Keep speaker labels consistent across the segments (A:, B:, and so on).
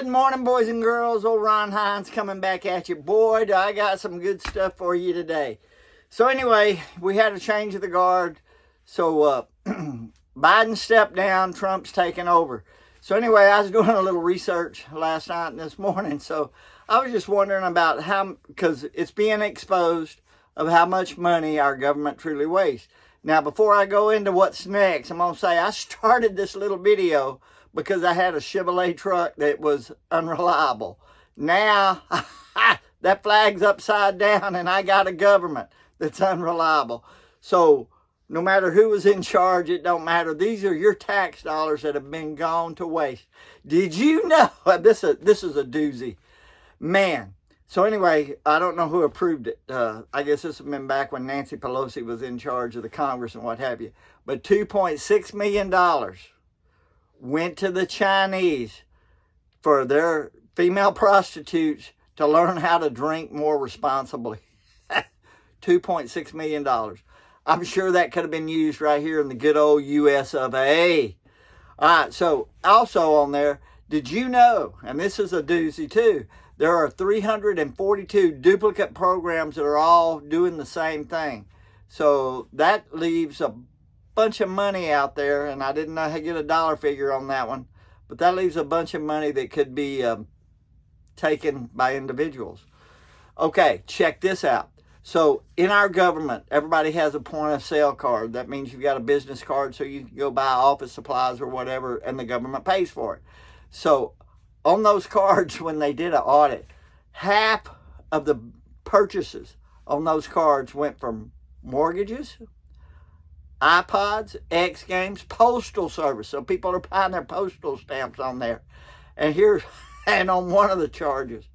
A: Good morning, boys and girls. Old Ron Hines coming back at you. Boy, do I got some good stuff for you today. So anyway, we had a change of the guard. So Biden stepped down, Trump's taking over. So anyway, I was doing a little research last night and this morning. So I was just wondering about how, because it's being exposed of how much money our government truly wastes. Now, before I go into what's next, I'm going to say I started this little video because I had a Chevrolet truck that was unreliable. Now, that flag's upside down and I got a government that's unreliable. So, no matter who was in charge, it don't matter. These are your tax dollars that have been gone to waste. Did you know? This is a doozy. Man. So anyway, I don't know who approved it. I guess this has been back when Nancy Pelosi was in charge of the Congress and what have you. But $2.6 million went to the Chinese for their female prostitutes to learn how to drink more responsibly. $2.6 million. I'm sure that could have been used right here in the good old US of A. All right, so also on there, did you know, and this is a doozy too, there are 342 duplicate programs that are all doing the same thing. So that leaves a bunch of money out there, and I didn't get a dollar figure on that one, but that leaves a bunch of money that could be taken by individuals. Okay, check this out. So in our government, everybody has a point of sale card. That means you've got a business card so you can go buy office supplies or whatever, and the government pays for it. So on those cards, when they did an audit, half of the purchases on those cards went from mortgages, iPods, X Games, postal service. So people are buying their postal stamps on there. And on one of the charges,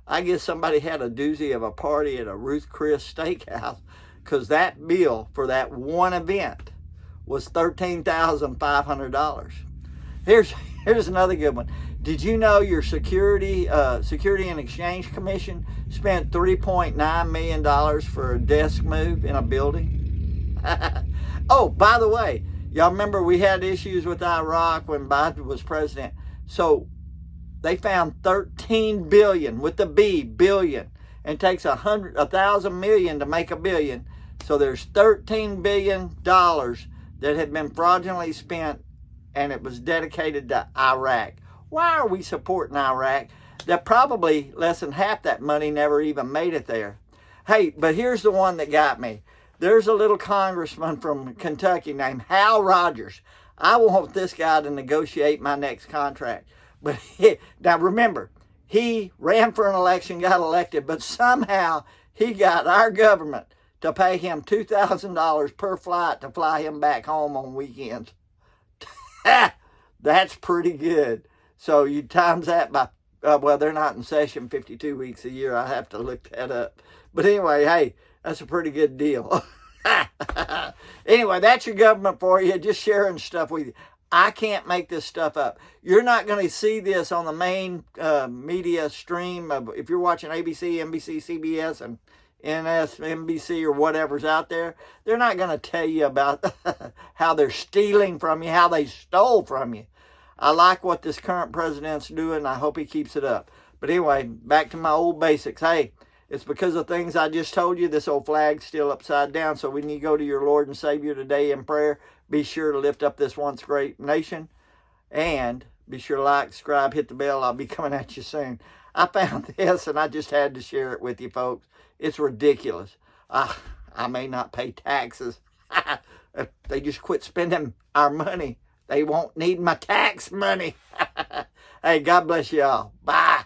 A: I guess somebody had a doozy of a party at a Ruth Chris Steakhouse, because that bill for that one event was $13,500. Here's another good one. Did you know your Security and Exchange Commission spent $3.9 million for a desk move in a building? Oh, by the way, y'all remember we had issues with Iraq when Biden was president. So they found 13 billion with the B, billion. And it takes 1,000 million to make a billion. So there's $13 billion that had been fraudulently spent, and it was dedicated to Iraq. Why are we supporting Iraq? That probably less than half that money never even made it there. Hey, but here's the one that got me. There's a little congressman from Kentucky named Hal Rogers. I want this guy to negotiate my next contract. But now remember, he ran for an election, got elected, but somehow he got our government to pay him $2,000 per flight to fly him back home on weekends. That's pretty good. So you times that by, well, they're not in session 52 weeks a year. I have to look that up. But anyway, hey, that's a pretty good deal. Anyway, that's your government for you. Just sharing stuff with you. I can't make this stuff up. You're not going to see this on the main media stream. If you're watching ABC, NBC, CBS, and NSNBC or whatever's out there, they're not going to tell you about how they're stealing from you, how they stole from you. I like what this current president's doing. I hope he keeps it up. But anyway, back to my old basics. Hey, it's because of things I just told you. This old flag's still upside down. So when you go to your Lord and Savior today in prayer, be sure to lift up this once great nation. And be sure to like, subscribe, hit the bell. I'll be coming at you soon. I found this and I just had to share it with you folks. It's ridiculous. I may not pay taxes. If they just quit spending our money, they won't need my tax money. Hey, God bless y'all. Bye.